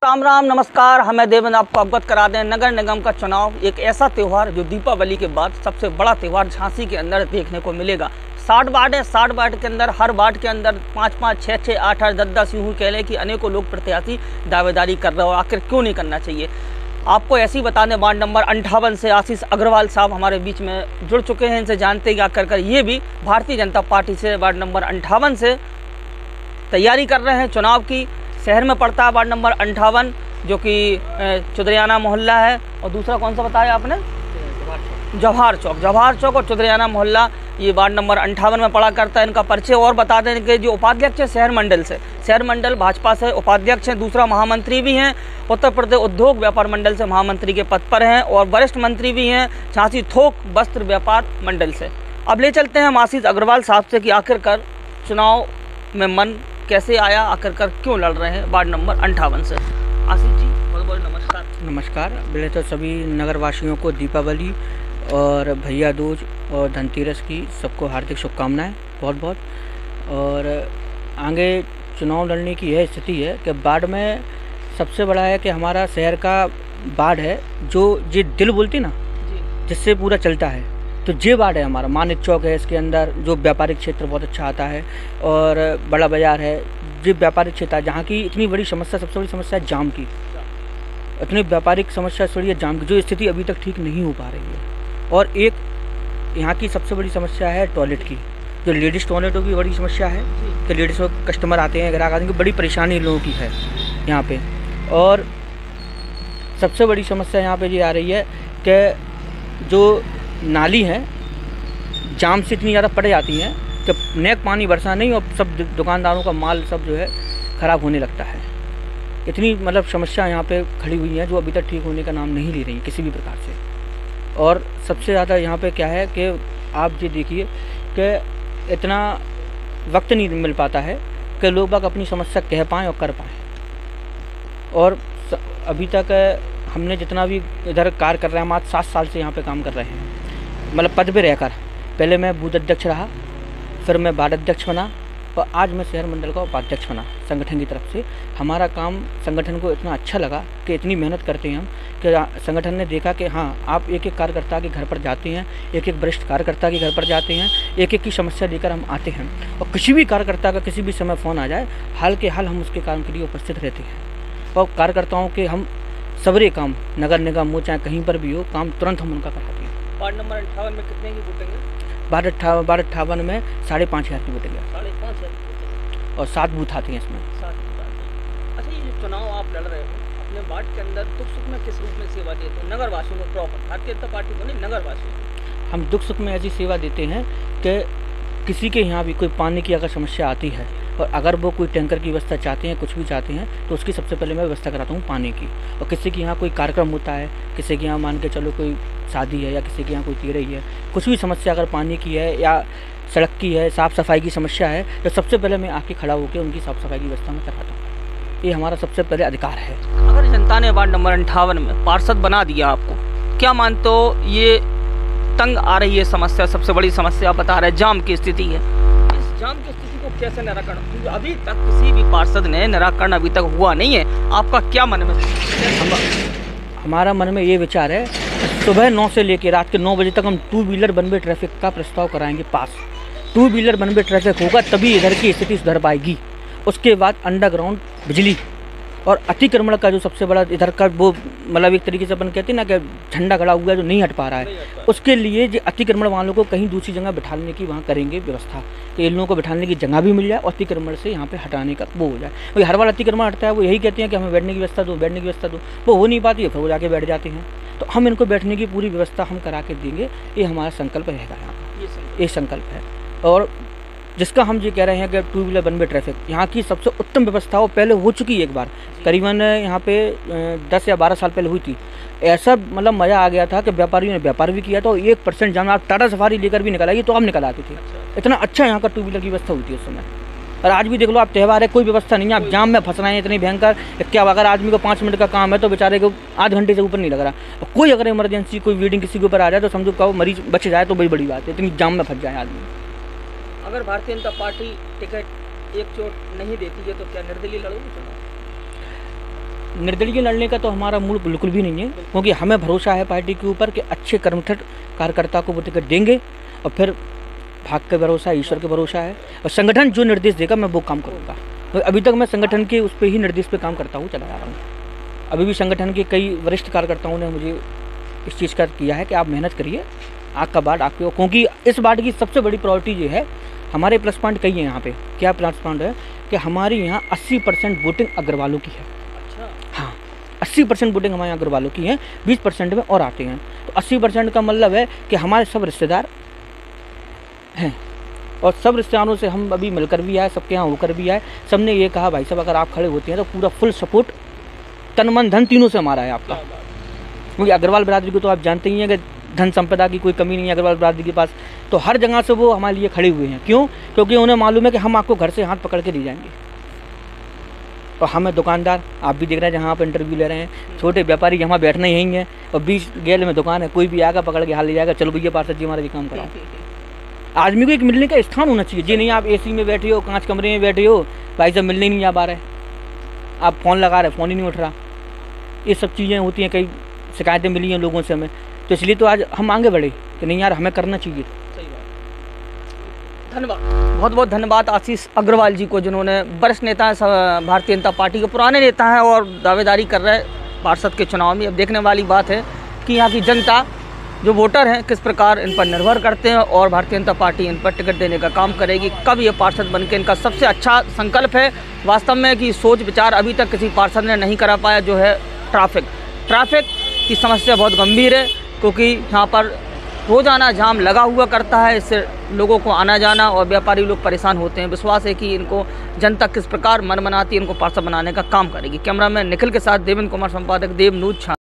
राम राम नमस्कार। हमें देवेंद्र आपको अवगत करा दें, नगर निगम का चुनाव एक ऐसा त्यौहार जो दीपावली के बाद सबसे बड़ा त्यौहार झांसी के अंदर देखने को मिलेगा। 60 वार्ड है, 60 वार्ड के अंदर हर वार्ड के अंदर 5-5, 6-6, 8-8, 10-10 यूँ कह लें कि अनेकों लोग प्रत्याशी दावेदारी कर रहे हो। आखिर क्यों नहीं करना चाहिए, आपको ऐसे ही बता दें। वार्ड नंबर 58 से आशीष अग्रवाल साहब हमारे बीच में जुड़ चुके हैं, इनसे जानते हैं क्या कर ये भी भारतीय जनता पार्टी से वार्ड नंबर 58 से तैयारी कर रहे हैं चुनाव की। शहर में पड़ता है वार्ड नंबर 58 जो कि चुदरियाना मोहल्ला है, और दूसरा कौन सा बताया आपने? जवाहर चौक और चुदरियाना मोहल्ला, ये वार्ड नंबर 58 में पड़ा करता है। इनका परिचय और बता दें कि जो उपाध्यक्ष है शहर मंडल भाजपा से उपाध्यक्ष हैं, दूसरा महामंत्री भी हैं, उत्तर प्रदेश उद्योग व्यापार मंडल से महामंत्री के पद पर हैं, और वरिष्ठ मंत्री भी हैं झांसी थोक वस्त्र व्यापार मंडल से। अब ले चलते हैं हम आशीष अग्रवाल साहब से कि आखिरकार चुनाव में मन कैसे आया, आखिरकार क्यों लड़ रहे हैं वार्ड नंबर 58 से। आशीष जी बहुत बहुत नमस्कार। नमस्कार। पहले तो सभी नगरवासियों को दीपावली और भैया दूज और धनतेरस की सबको हार्दिक शुभकामनाएं बहुत बहुत। और आगे चुनाव लड़ने की यह स्थिति है कि वार्ड में सबसे बड़ा है कि हमारा शहर का वार्ड है जो ये दिल बोलती ना, जिससे पूरा चलता है, तो ये वार्ड है हमारा। मानिक चौक है, इसके अंदर जो व्यापारिक क्षेत्र बहुत अच्छा आता है, और बड़ा बाज़ार है, ये व्यापारिक क्षेत्र है जहाँ की इतनी बड़ी समस्या, सबसे बड़ी समस्या है जाम की। इतनी व्यापारिक समस्या थोड़ी है जाम की, जो स्थिति अभी तक ठीक नहीं हो पा रही है। और एक यहाँ की सबसे बड़ी समस्या है टॉयलेट की, जो लेडीज़ टॉयलेटों की बड़ी समस्या है कि लेडीज़ कस्टमर आते हैं, ग्राहक आते हैं, बड़ी परेशानी लोगों की है यहाँ पे। और सबसे बड़ी समस्या यहाँ पे ये आ रही है कि जो नाली है जाम से इतनी ज़्यादा पड़ जाती हैं कि नेक पानी बरसा नहीं, और सब दुकानदारों का माल सब जो है ख़राब होने लगता है। इतनी मतलब समस्या यहाँ पे खड़ी हुई है जो अभी तक ठीक होने का नाम नहीं ले रही किसी भी प्रकार से। और सबसे ज़्यादा यहाँ पे क्या है कि आप ये देखिए कि इतना वक्त नहीं मिल पाता है कि लोग बाग अपनी समस्या कह पाएँ और कर पाएँ। और अभी तक हमने जितना भी इधर कार्य कर रहे हैं, हम आज 7 साल से यहाँ पे काम कर रहे हैं, मतलब पद पे रहकर। पहले मैं बूथ अध्यक्ष रहा, फिर मैं वार्ड अध्यक्ष बना, और आज मैं शहर मंडल का उपाध्यक्ष बना संगठन की तरफ से। हमारा काम संगठन को इतना अच्छा लगा कि इतनी मेहनत करते हैं हम कि संगठन ने देखा कि हाँ, आप एक एक कार्यकर्ता के घर पर जाते हैं, एक एक वरिष्ठ कार्यकर्ता के घर पर जाते हैं, एक एक की समस्या लेकर हम आते हैं, और किसी भी कार्यकर्ता का किसी भी समय फ़ोन आ जाए, हाल के हाल हम उसके काम के लिए उपस्थित रहते हैं। और कार्यकर्ताओं के हम सबरे काम, नगर निगम हो चाहे कहीं पर भी हो, काम तुरंत हम उनका कराते हैं। वार्ड नंबर 58 में कितने की वोटिंग है? वार्ड 58 में 5,500 की वोटिंग है, 5,500 और 7 बूथ आती हैं इसमें। 7 बूथ। अच्छा, ये चुनाव आप लड़ रहे हो अपने वार्ड के अंदर, दुख सुख में किस रूप में सेवा देते हो नगर वासियों को? प्रॉपर भारतीय जनता पार्टी को नहीं, नगर वासियों। हम दुख सुख में ऐसी सेवा देते हैं कि किसी के यहाँ भी कोई पानी की अगर समस्या आती है, और अगर वो कोई टैंकर की व्यवस्था चाहते हैं, कुछ भी चाहते हैं, तो उसकी सबसे पहले मैं व्यवस्था कराता हूँ पानी की। और किसी के यहाँ कोई कार्यक्रम होता है, किसी के यहाँ मान के चलो कोई शादी है, या किसी के यहाँ कोई तेरही है, कुछ भी समस्या अगर पानी की है या सड़क की है, साफ़ सफाई की समस्या है, तो सबसे पहले मैं आके खड़ा होकर उनकी साफ़ सफाई की व्यवस्था में कराता हूँ। ये हमारा सबसे पहले अधिकार है। अगर जनता ने वार्ड नंबर 58 में पार्षद बना दिया आपको, क्या मानते हो ये तंग आ रही है समस्या, सबसे बड़ी समस्या आप बता रहे हैं जाम की स्थिति है, इस जाम की स्थिति को कैसे निराकरण? क्योंकि अभी तक किसी भी पार्षद ने निराकरण अभी तक हुआ नहीं है, आपका क्या मन में? हमारा मन में ये विचार है, सुबह 9 से लेकर रात के 9 बजे तक हम 2 व्हीलर वन वे ट्रैफिक का प्रस्ताव कराएंगे पास। 2 व्हीलर वन वे ट्रैफिक होगा तभी इधर की स्थिति सुधर पाएगी। उसके बाद अंडरग्राउंड बिजली और अतिक्रमण का जो सबसे बड़ा इधर का वो मतलब एक तरीके से अपन कहते हैं ना कि झंडा खड़ा हुआ है जो नहीं हट पा रहा है, उसके लिए जो अतिक्रमण वालों को कहीं दूसरी जगह बिठाने की वहाँ करेंगे व्यवस्था कि इन लोगों को बिठाने की जगह भी मिल जाए और अतिक्रमण से यहाँ पे हटाने का वो हो जाए। भाई हर बार अतिक्रमण हटता है, वो यही कहते हैं कि हमें बैठने की व्यवस्था दो, बैठने की व्यवस्था दो, वो हो नहीं पाती है, फिर वो जाके बैठ जाते हैं। तो हम इनको बैठने की पूरी व्यवस्था हम करा के देंगे, ये हमारा संकल्प रहेगा यहाँ का, ये संकल्प है। और जिसका हम ये कह रहे हैं कि 2 व्हीलर वन वे ट्रैफिक यहाँ की सबसे उत्तम व्यवस्था वो पहले हो चुकी है एक बार, करीबन यहाँ पे 10 या 12 साल पहले हुई थी। ऐसा मतलब मज़ा आ गया था कि व्यापारियों ने व्यापार भी किया था, और 1% जाम आप टाटा सफारी लेकर भी निकल आइए तो आप निकल आती थी। इतना अच्छा यहाँ का 2 व्हीलर की व्यवस्था हुई थी उस समय। और आज भी देख लो आप, त्यौहार है, कोई व्यवस्था नहीं है, आप जाम में फंस रहे हैं इतनी भयंकर। क्या अगर आदमी को 5 मिनट का काम है तो बेचारे को आध घंटे से ऊपर नहीं लग रहा, और कोई अगर इमरजेंसी कोई वेडिंग किसी के ऊपर आ जाए तो समझो कहो मरीज बच जाए तो बड़ी बात है, इतनी जाम में फंस जाए आदमी। अगर भारतीय जनता पार्टी टिकट एक चोट नहीं देती है तो क्या निर्दलीय लड़ोगे चुनाव? निर्दलीय लड़ने का तो हमारा मूड बिल्कुल भी नहीं है, क्योंकि हमें भरोसा है पार्टी के ऊपर कि अच्छे कर्मठट कार्यकर्ता को वो टिकट देंगे, और फिर भाग का भरोसा है, ईश्वर का भरोसा है, और संगठन जो निर्देश देगा मैं वो काम करूँगा। तो अभी तक मैं संगठन के उस पर ही निर्देश पे काम करता हूँ, चला आ रहा हूँ। अभी भी संगठन के कई वरिष्ठ कार्यकर्ताओं ने मुझे इस चीज़ का किया है कि आप मेहनत करिए, आग का वार्ड आपके, क्योंकि इस वार्ड की सबसे बड़ी प्रायोरिटी ये है, हमारे प्लस पॉइंट कई हैं यहाँ पे। क्या प्लस पॉइंट है कि हमारी यहाँ 80% वोटिंग अग्रवालों की है। अच्छा। हाँ, 80% वोटिंग हमारे यहाँ अग्रवालों की है, 20% में और आते हैं। तो 80% का मतलब है कि हमारे सब रिश्तेदार हैं, और सब रिश्तेदारों से हम अभी मिलकर भी आए, सबके यहाँ होकर भी आए। सबने ये कहा भाई साहब अगर आप खड़े होते हैं तो पूरा फुल सपोर्ट तन मन धन तीनों से हमारा है आपका, क्योंकि अग्रवाल बिरादरी को तो आप जानते ही हैं कि धन संपदा की कोई कमी नहीं है अग्रवाल बिरादरी के पास। तो हर जगह से वो हमारे लिए खड़े हुए हैं। क्यों? क्योंकि उन्हें मालूम है कि हम आपको घर से हाथ पकड़ के ले जाएंगे। और हमें दुकानदार, आप भी देख रहे हैं जहाँ आप इंटरव्यू ले रहे हैं, छोटे व्यापारी यहाँ बैठना यहीं है, और 20 गेल में दुकान है, कोई भी आएगा पकड़ के हाथ ले जाएगा, चलो भैया पार्षद जी हमारा ये काम कराओ। आदमी को एक मिलने का स्थान होना चाहिए। जी नहीं आप एसी में बैठे हो, 5 कमरे में बैठे हो, भाई साहब मिलने नहीं आ पा रहे, आप फ़ोन लगा रहे, फ़ोन ही नहीं उठ रहा। ये सब चीज़ें होती हैं, कई शिकायतें मिली हैं लोगों से हमें, तो इसलिए तो आज हम आगे बढ़े कि नहीं यार हमें करना चाहिए। सही बात। धन्यवाद, बहुत बहुत धन्यवाद आशीष अग्रवाल जी को, जिन्होंने वरिष्ठ नेता हैं भारतीय जनता पार्टी के, पुराने नेता हैं और दावेदारी कर रहे हैं पार्षद के चुनाव में। अब देखने वाली बात है कि यहाँ की जनता, जो वोटर हैं, किस प्रकार इन पर निर्भर करते हैं, और भारतीय जनता पार्टी इन पर टिकट देने का काम करेगी। कब ये पार्षद बनके इनका सबसे अच्छा संकल्प है वास्तव में कि सोच विचार अभी तक किसी पार्षद ने नहीं करा पाया, जो है ट्रैफिक की समस्या बहुत गंभीर है, क्योंकि यहाँ पर रोज़ाना जाम लगा हुआ करता है। इससे लोगों को आना जाना और व्यापारी लोग परेशान होते हैं। विश्वास है कि इनको जनता किस प्रकार मन बनाती है, इनको पार्षद बनाने का काम करेगी। कैमरामैन निखिल के साथ देवेंद्र कुमार, संपादक देव न्यूज।